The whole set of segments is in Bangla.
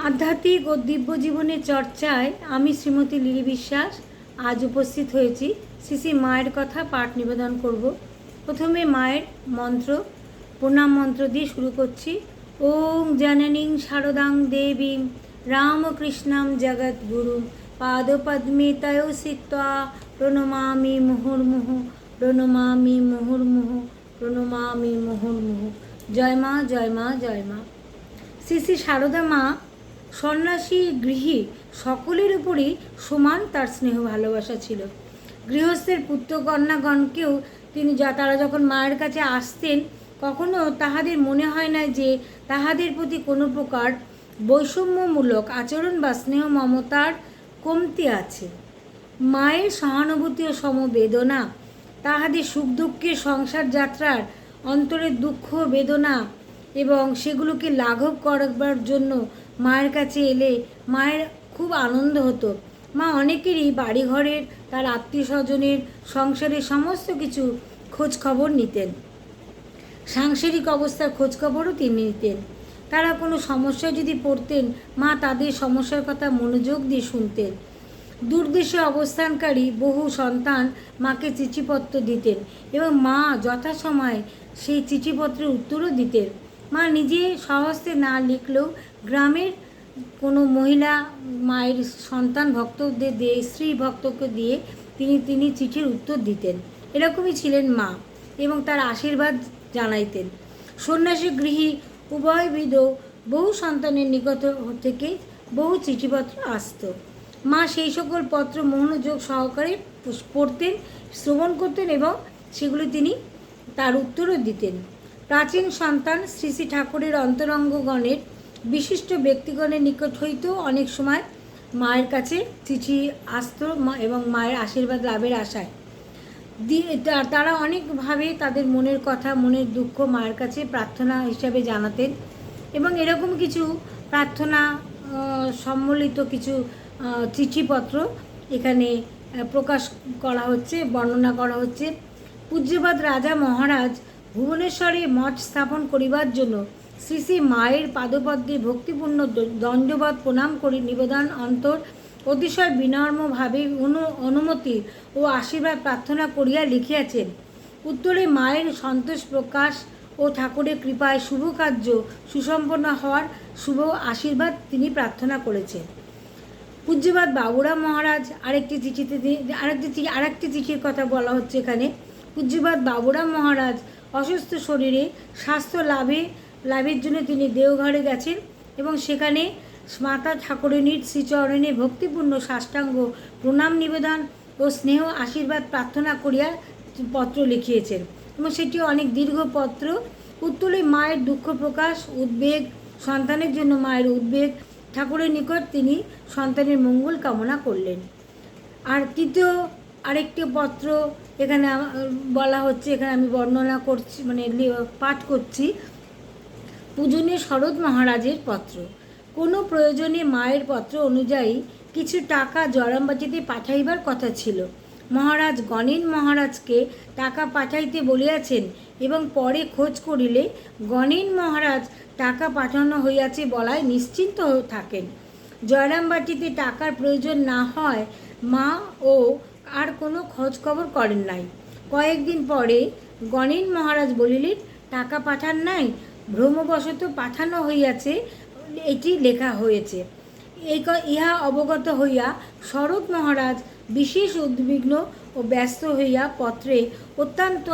আধ্যাত্মিক ও দিব্য জীবনের চর্চায় আমি শ্রীমতী লিলি বিশ্বাস আজ উপস্থিত হয়েছি। শ্রী শ্রী মায়ের কথা পাঠ নিবেদন করব। প্রথমে মায়ের মন্ত্র, প্রণাম মন্ত্র দিয়ে শুরু করছি। ওং জননীং শারদাং দেবীং রামকৃষ্ণাম জগদ্গুরু পাদপদ্মে তয়ো সিক্ত্বা প্রণমামি মুহুর্মুহু প্রণমামি মুহুর্মুহু প্রণমামি মুহুর্মুহু। জয় মা, জয় মা, জয় মা। শ্রী শ্রী শারদা মা সন্ন্যাসী, গৃহী সকলের উপরই সমান তার স্নেহ ভালোবাসা ছিল। গৃহস্থের পুত্রকন্যাগণকেও তারা যখন মায়ের কাছে আসতেন, কখনো তাহাদের মনে হয় না যে তাহাদের প্রতি কোনো প্রকার বৈষম্যমূলক আচরণ বা স্নেহ মমতার কমতি আছে। মায়ের সহানুভূতি ও সমবেদনা তাহাদের সুখ দুঃখের সংসার যাত্রার অন্তরের দুঃখ বেদনা এবং সেগুলোকে লাঘব করবার জন্য মায়ের কাছে এলে মায়ের খুব আনন্দ হতো। মা অনেকেরই বাড়িঘরের, তার আত্মীয় স্বজনের, সংসারের সমস্ত কিছু খোঁজ খবর নিতেন। সাংসারিক অবস্থার খোঁজ খবরও তিনি নিতেন। তারা কোনো সমস্যায় যদি পড়তেন, মা তাদের সমস্যার কথা মনোযোগ দিয়ে শুনতেন। দূরদেশে অবস্থানকারী বহু সন্তান মাকে চিঠিপত্র দিতেন এবং মা যথাসময়ে সেই চিঠিপত্রের উত্তরও দিতেন। মা নিজে স্বহস্তে না লিখলেও গ্রামের কোনো মহিলা মায়ের সন্তান ভক্তদের দিয়ে, স্ত্রী ভক্তকে দিয়ে তিনি চিঠির উত্তর দিতেন। এরকমই ছিলেন মা এবং তার আশীর্বাদ জানাইতেন। সন্ন্যাসী, গৃহী উভয়বিধ বহু সন্তানের নিকট থেকে বহু চিঠিপত্র আসত। মা সেই সকল পত্র মনোযোগ সহকারে পড়তেন, শ্রবণ করতেন এবং সেগুলি তিনি তার উত্তরও দিতেন। প্রাচীন সন্তান শ্রী শ্রী ঠাকুরের অন্তরঙ্গগণের বিশিষ্ট ব্যক্তিগণের নিকট হইতেও অনেক সময় মায়ের কাছে চিঠি আসত এবং মায়ের আশীর্বাদ লাভের আশায় তারা অনেকভাবে তাদের মনের কথা, মনের দুঃখ মায়ের কাছে প্রার্থনা হিসাবে জানাতেন এবং এরকম কিছু প্রার্থনা সম্বলিত কিছু চিঠিপত্র এখানে প্রকাশ করা হচ্ছে, বর্ণনা করা হচ্ছে। পূজ্যপাদ রাজা মহারাজ ভুবনেশ্বরে মঠ স্থাপন করিবার জন্য শ্রী শ্রী মায়ের পাদপদ্মে ভক্তিপূর্ণ দণ্ডবত প্রণাম করি নিবেদন অন্তর অতিশয় বিনম্রভাবে অনুমতি ও আশীর্বাদ প্রার্থনা করিয়া লিখিয়াছেন। উত্তরে মায়ের সন্তোষ প্রকাশ ও ঠাকুরের কৃপায় শুভ কার্য সুসম্পন্ন হওয়ার শুভ আশীর্বাদ তিনি প্রার্থনা করেছেন। পূজ্যপাদ বাবুরাম মহারাজ আরেকটি চিঠির কথা বলা হচ্ছে এখানে। পূজ্যপাদ বাবুরাম মহারাজ অসুস্থ শরীরে স্বাস্থ্য লাভের জন্য তিনি দেওঘরে গেছেন এবং সেখানে মাতা ঠাকুরানীর শ্রীচরণে ভক্তিপূর্ণ সাষ্টাঙ্গ প্রণাম নিবেদন ও স্নেহ আশীর্বাদ প্রার্থনা করিয়া পত্র লিখিয়েছেন এবং সেটি অনেক দীর্ঘ পত্র। উত্তরে মায়ের দুঃখ প্রকাশ, উদ্বেগ, সন্তানের জন্য মায়ের উদ্বেগ, ঠাকুরের নিকট তিনি সন্তানের মঙ্গল কামনা করলেন। আর তৃতীয় আরেকটি পত্র এখানে বলা হচ্ছে, এখানে আমি বর্ণনা করছি, পাঠ করছি। পূজনীয় শরৎ মহারাজের পত্র। কোনো প্রয়োজনে মায়ের পত্র অনুযায়ী কিছু টাকা জয়রামবাটিতে পাঠাইবার কথা ছিল। মহারাজ গণেন মহারাজকে টাকা পাঠাইতে বলিয়াছেন এবং পরে খোঁজ করিলে গণেন মহারাজ টাকা পাঠানো হইয়াছে বলায় নিশ্চিন্ত থাকেন। জয়রামবাটিতে টাকার প্রয়োজন না হয় মা ও আর কোনো খোঁজ খবর করেন নাই। কয়েকদিন পরে গণেন মহারাজ বলিলেন, টাকা পাঠান নাই, ভ্রমবশত পাঠানো হইয়াছে, এটি লেখা হয়েছে। ইহা অবগত হইয়া শরৎ মহারাজ বিশেষ উদ্বিগ্ন ও ব্যস্ত হইয়া পত্রে অত্যন্ত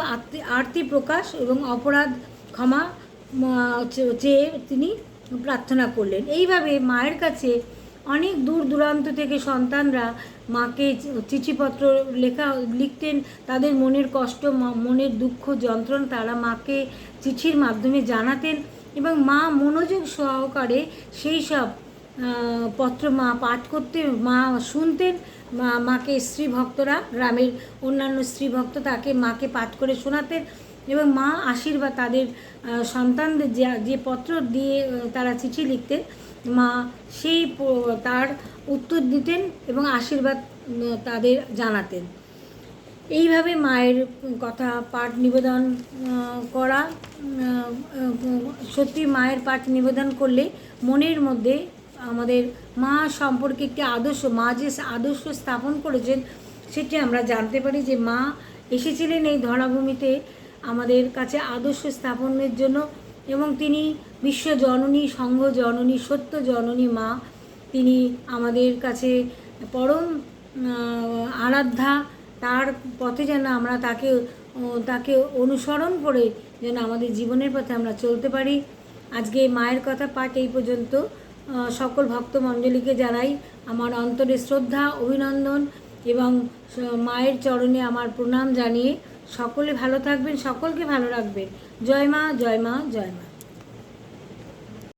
আরতি প্রকাশ এবং অপরাধ ক্ষমা চেয়ে তিনি প্রার্থনা করলেন। এইভাবে মায়ের কাছে অনেক দূর দূরান্ত থেকে সন্তানরা মাকে চিঠিপত্র লিখতেন। তাদের মনের কষ্ট, মনের দুঃখ যন্ত্রণা তারা মাকে চিঠির মাধ্যমে জানাতেন এবং মা মনোযোগ সহকারে সেই সব পত্র মা পাঠ করতেন, মা শুনতেন। মাকে স্ত্রী ভক্তরা, গ্রামের অন্যান্য স্ত্রী ভক্ত তাকে মাকে পাঠ করে শোনাতেন এবং মা আশীর্বাদ তাদের সন্তানদের যে পত্র দিয়ে তারা চিঠি লিখতেন, মা সেই তার উত্তর দিতেন এবং আশীর্বাদ তাদের জানাতেন। এইভাবে মায়ের কথা পাঠ নিবেদন করা, সত্যি মায়ের পাঠ নিবেদন করলে মনের মধ্যে আমাদের মা সম্পর্কে একটি আদর্শ, মা যে আদর্শ স্থাপন করেছেন সেটি আমরা জানতে পারি যে মা এসেছিলেন এই ধরাভূমিতে আমাদের কাছে আদর্শ স্থাপনের জন্য, এবং তিনি বিশ্ব জননী, সংঘ জননী, সত্য জননী মা। তিনি আমাদের কাছে পরম আরাধ্যা। তার পথে যেন আমরা তাকে অনুসরণ করে যেন আমাদের জীবনের পথে আমরা চলতে পারি। আজকে মায়ের কথা পাঠ এই পর্যন্ত। সকল ভক্তমণ্ডলীকে জানাই আমার অন্তরে শ্রদ্ধা, অভিনন্দন এবং মায়ের চরণে আমার প্রণাম জানিয়ে সকলে ভালো থাকবেন, সকলকে ভালো রাখবেন। জয় মা, জয় মা, জয় মা।